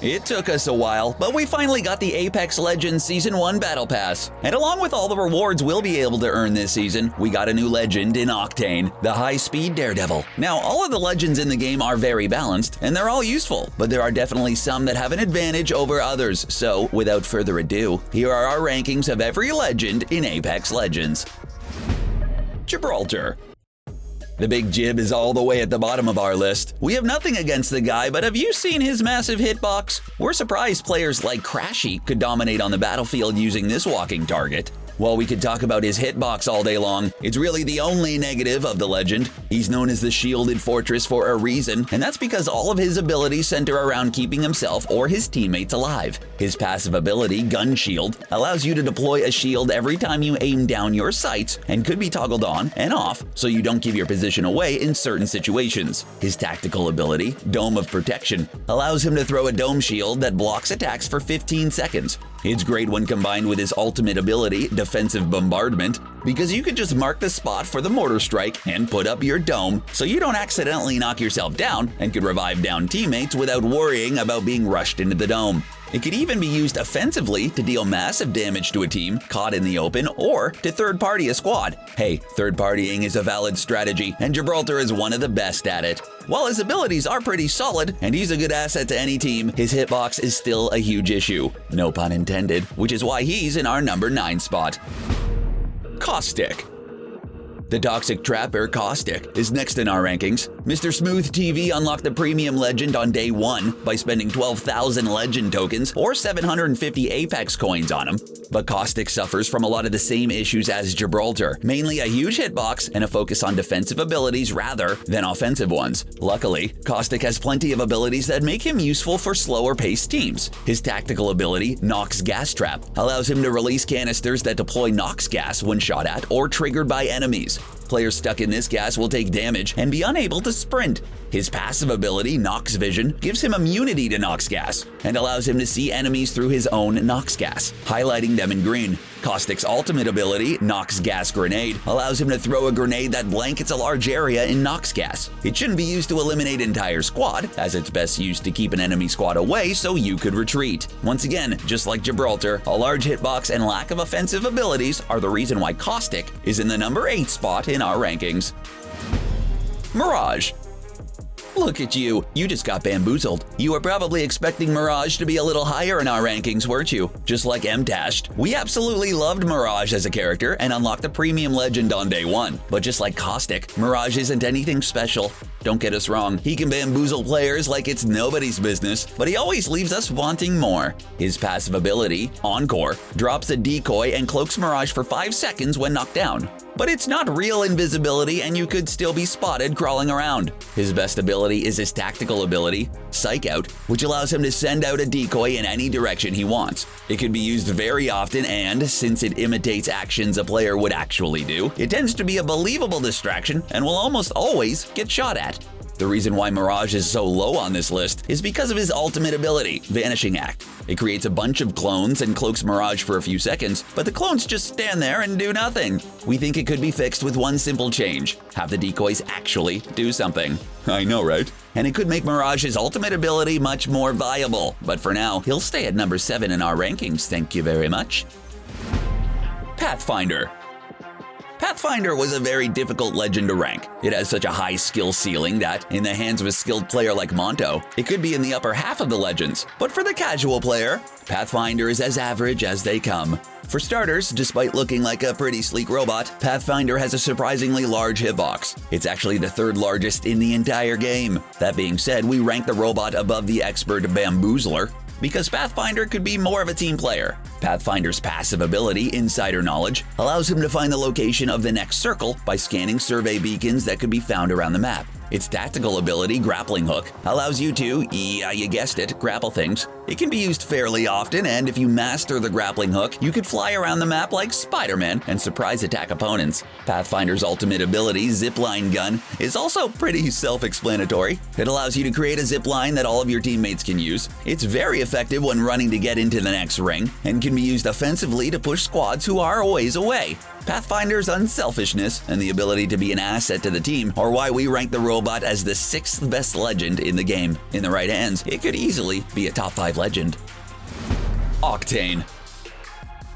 It took us a while, but we finally got the Apex Legends Season 1 Battle Pass. And along with all the rewards we'll be able to earn this season, we got a new legend in Octane, the high-speed daredevil. Now, all of the legends in the game are very balanced, and they're all useful, but there are definitely some that have an advantage over others. So, without further ado, here are our rankings of every legend in Apex Legends. Gibraltar. The big Jib is all the way at the bottom of our list. We have nothing against the guy, but have you seen his massive hitbox? We're surprised players like Crashy could dominate on the battlefield using this walking target. While we could talk about his hitbox all day long, it's really the only negative of the legend. He's known as the Shielded Fortress for a reason, and that's because all of his abilities center around keeping himself or his teammates alive. His passive ability, Gun Shield, allows you to deploy a shield every time you aim down your sights and could be toggled on and off so you don't give your position away in certain situations. His tactical ability, Dome of Protection, allows him to throw a dome shield that blocks attacks for 15 seconds. It's great when combined with his ultimate ability, Defensive Bombardment, because you could just mark the spot for the mortar strike and put up your dome so you don't accidentally knock yourself down and could revive down teammates without worrying about being rushed into the dome. It could even be used offensively to deal massive damage to a team caught in the open or to third-party a squad. Hey, third-partying is a valid strategy, and Gibraltar is one of the best at it. While his abilities are pretty solid, and he's a good asset to any team, his hitbox is still a huge issue. No pun intended, which is why he's in our number 9 spot. Caustic. The Toxic Trapper, Caustic, is next in our rankings. Mr. Smooth TV unlocked the Premium Legend on day 1 by spending 12,000 Legend tokens or 750 Apex coins on him. But Caustic suffers from a lot of the same issues as Gibraltar, mainly a huge hitbox and a focus on defensive abilities rather than offensive ones. Luckily, Caustic has plenty of abilities that make him useful for slower-paced teams. His tactical ability, Nox Gas Trap, allows him to release canisters that deploy Nox gas when shot at or triggered by enemies. Players stuck in this gas will take damage and be unable to sprint. His passive ability, Nox Vision, gives him immunity to Nox gas and allows him to see enemies through his own Nox gas, highlighting them in green. Caustic's ultimate ability, Nox Gas Grenade, allows him to throw a grenade that blankets a large area in Nox gas. It shouldn't be used to eliminate an entire squad, as it's best used to keep an enemy squad away so you could retreat. Once again, just like Gibraltar, a large hitbox and lack of offensive abilities are the reason why Caustic is in the number 8 spot in our rankings. Mirage. Look at you just got bamboozled. You were probably expecting Mirage to be a little higher in our rankings, weren't you? Just like M-Dashed. We absolutely loved Mirage as a character and unlocked the Premium Legend on day 1. But just like Caustic, Mirage isn't anything special. Don't get us wrong, he can bamboozle players like it's nobody's business, but he always leaves us wanting more. His passive ability, Encore, drops a decoy and cloaks Mirage for 5 seconds when knocked down. But it's not real invisibility and you could still be spotted crawling around. His best ability is his tactical ability, Psych Out, which allows him to send out a decoy in any direction he wants. It can be used very often and, since it imitates actions a player would actually do, it tends to be a believable distraction and will almost always get shot at. The reason why Mirage is so low on this list is because of his ultimate ability, Vanishing Act. It creates a bunch of clones and cloaks Mirage for a few seconds, but the clones just stand there and do nothing. We think it could be fixed with one simple change: have the decoys actually do something. I know, right? And it could make Mirage's ultimate ability much more viable, but for now, he'll stay at number 7 in our rankings, thank you very much. Pathfinder. Pathfinder was a very difficult legend to rank. It has such a high skill ceiling that, in the hands of a skilled player like Monto, it could be in the upper half of the legends. But for the casual player, Pathfinder is as average as they come. For starters, despite looking like a pretty sleek robot, Pathfinder has a surprisingly large hitbox. It's actually the 3rd largest in the entire game. That being said, we rank the robot above the expert Bamboozler, because Pathfinder could be more of a team player. Pathfinder's passive ability, Insider Knowledge, allows him to find the location of the next circle by scanning survey beacons that could be found around the map. Its tactical ability, Grappling Hook, allows you to, yeah, you guessed it, grapple things. It can be used fairly often, and if you master the grappling hook, you could fly around the map like Spider-Man and surprise attack opponents. Pathfinder's ultimate ability, Zipline Gun, is also pretty self-explanatory. It allows you to create a zipline that all of your teammates can use. It's very effective when running to get into the next ring, and can be used offensively to push squads who are a ways away. Pathfinder's unselfishness and the ability to be an asset to the team are why we rank the robot as the 6th best legend in the game. In the right hands, it could easily be a top 5 legend. Octane.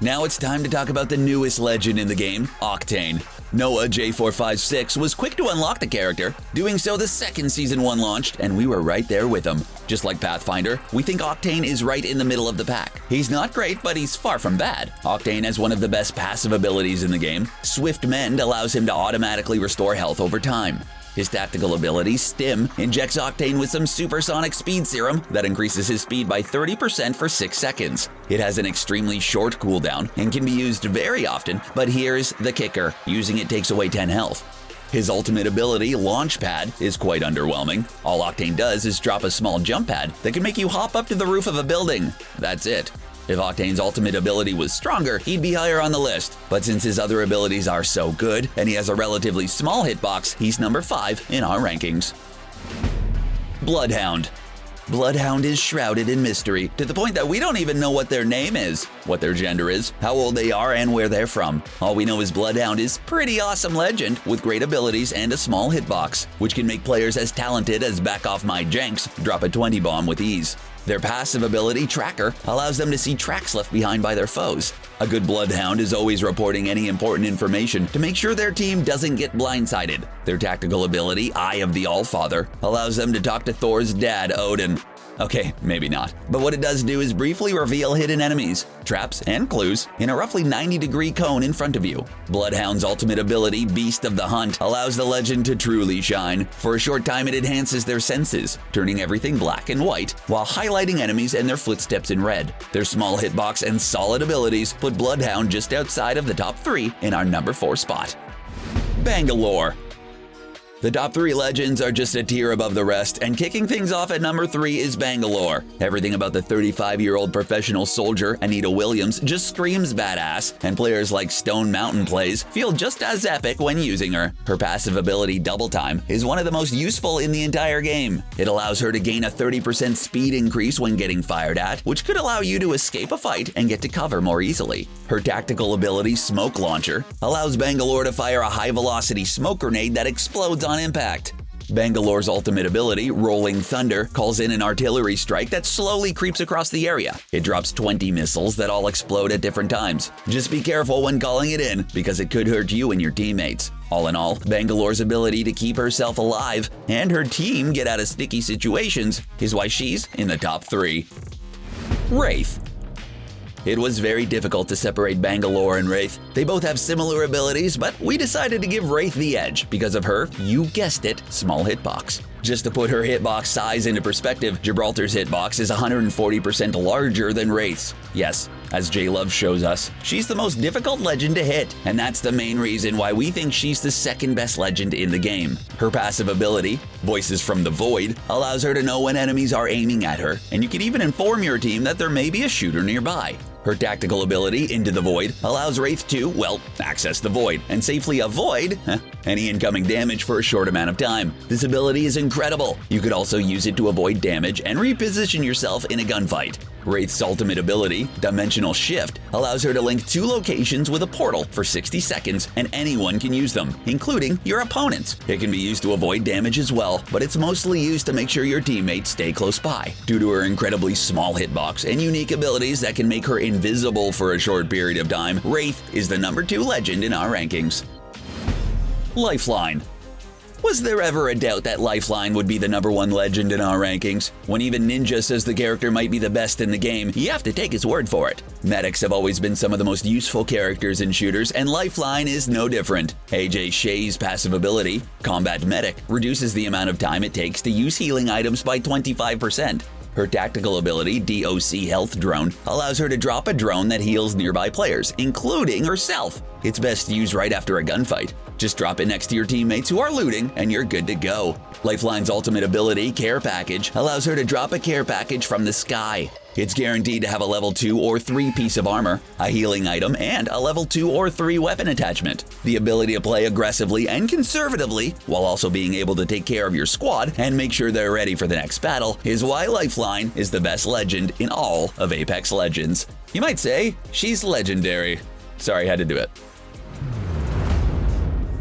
Now it's time to talk about the newest legend in the game, Octane. Noah J456 was quick to unlock the character, doing so the second Season 1 launched, and we were right there with him. Just like Pathfinder, we think Octane is right in the middle of the pack. He's not great, but he's far from bad. Octane has one of the best passive abilities in the game. Swift Mend allows him to automatically restore health over time. His tactical ability, Stim, injects Octane with some supersonic speed serum that increases his speed by 30% for 6 seconds. It has an extremely short cooldown and can be used very often, but here's the kicker. Using it takes away 10 health. His ultimate ability, Launchpad, is quite underwhelming. All Octane does is drop a small jump pad that can make you hop up to the roof of a building. That's it. If Octane's ultimate ability was stronger, he'd be higher on the list. But since his other abilities are so good, and he has a relatively small hitbox, he's number 5 in our rankings. Bloodhound. Bloodhound is shrouded in mystery, to the point that we don't even know what their name is, what their gender is, how old they are, and where they're from. All we know is Bloodhound is pretty awesome legend with great abilities and a small hitbox, which can make players as talented as Back Off My Janks drop a 20 bomb with ease. Their passive ability, Tracker, allows them to see tracks left behind by their foes. A good Bloodhound is always reporting any important information to make sure their team doesn't get blindsided. Their tactical ability, Eye of the Allfather, allows them to talk to Thor's dad, Odin. Okay, maybe not. But what it does do is briefly reveal hidden enemies, traps, and clues in a roughly 90-degree cone in front of you. Bloodhound's ultimate ability, Beast of the Hunt, allows the legend to truly shine. For a short time, it enhances their senses, turning everything black and white, while highlighting enemies and their footsteps in red. Their small hitbox and solid abilities put Bloodhound just outside of the top 3 in our number 4 spot. Bangalore. The top 3 legends are just a tier above the rest, and kicking things off at number 3 is Bangalore. Everything about the 35-year-old professional soldier, Anita Williams, just screams badass, and players like Stone Mountain Plays feel just as epic when using her. Her passive ability, Double Time, is one of the most useful in the entire game. It allows her to gain a 30% speed increase when getting fired at, which could allow you to escape a fight and get to cover more easily. Her tactical ability, Smoke Launcher, allows Bangalore to fire a high-velocity smoke grenade that explodes on impact. Bangalore's ultimate ability, Rolling Thunder, calls in an artillery strike that slowly creeps across the area. It drops 20 missiles that all explode at different times. Just be careful when calling it in, because it could hurt you and your teammates. All in all, Bangalore's ability to keep herself alive and her team get out of sticky situations is why she's in the top 3. Wraith. It was very difficult to separate Bangalore and Wraith. They both have similar abilities, but we decided to give Wraith the edge because of her, you guessed it, small hitbox. Just to put her hitbox size into perspective, Gibraltar's hitbox is 140% larger than Wraith's. Yes, as J-Love shows us, she's the most difficult legend to hit, and that's the main reason why we think she's the second best legend in the game. Her passive ability, Voices from the Void, allows her to know when enemies are aiming at her, and you can even inform your team that there may be a shooter nearby. Her tactical ability, Into the Void, allows Wraith to, well, access the Void and safely avoid any incoming damage for a short amount of time. This ability is incredible. You could also use it to avoid damage and reposition yourself in a gunfight. Wraith's ultimate ability, Dimensional Shift, allows her to link 2 locations with a portal for 60 seconds, and anyone can use them, including your opponents. It can be used to avoid damage as well, but it's mostly used to make sure your teammates stay close by. Due to her incredibly small hitbox and unique abilities that can make her invisible for a short period of time, Wraith is the number 2 legend in our rankings. Lifeline. Was there ever a doubt that Lifeline would be the number 1 legend in our rankings? When even Ninja says the character might be the best in the game, you have to take his word for it. Medics have always been some of the most useful characters in shooters, and Lifeline is no different. AJ Shea's passive ability, Combat Medic, reduces the amount of time it takes to use healing items by 25%. Her tactical ability, DOC Health Drone, allows her to drop a drone that heals nearby players, including herself. It's best used right after a gunfight. Just drop it next to your teammates who are looting, and you're good to go. Lifeline's ultimate ability, Care Package, allows her to drop a care package from the sky. It's guaranteed to have a level 2 or 3 piece of armor, a healing item, and a level 2 or 3 weapon attachment. The ability to play aggressively and conservatively, while also being able to take care of your squad and make sure they're ready for the next battle, is why Lifeline is the best legend in all of Apex Legends. You might say, she's legendary. Sorry, had to do it.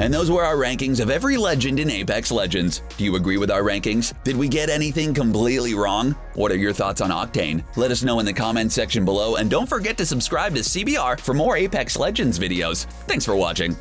And those were our rankings of every legend in Apex Legends. Do you agree with our rankings? Did we get anything completely wrong? What are your thoughts on Octane? Let us know in the comments section below, and don't forget to subscribe to CBR for more Apex Legends videos. Thanks for watching.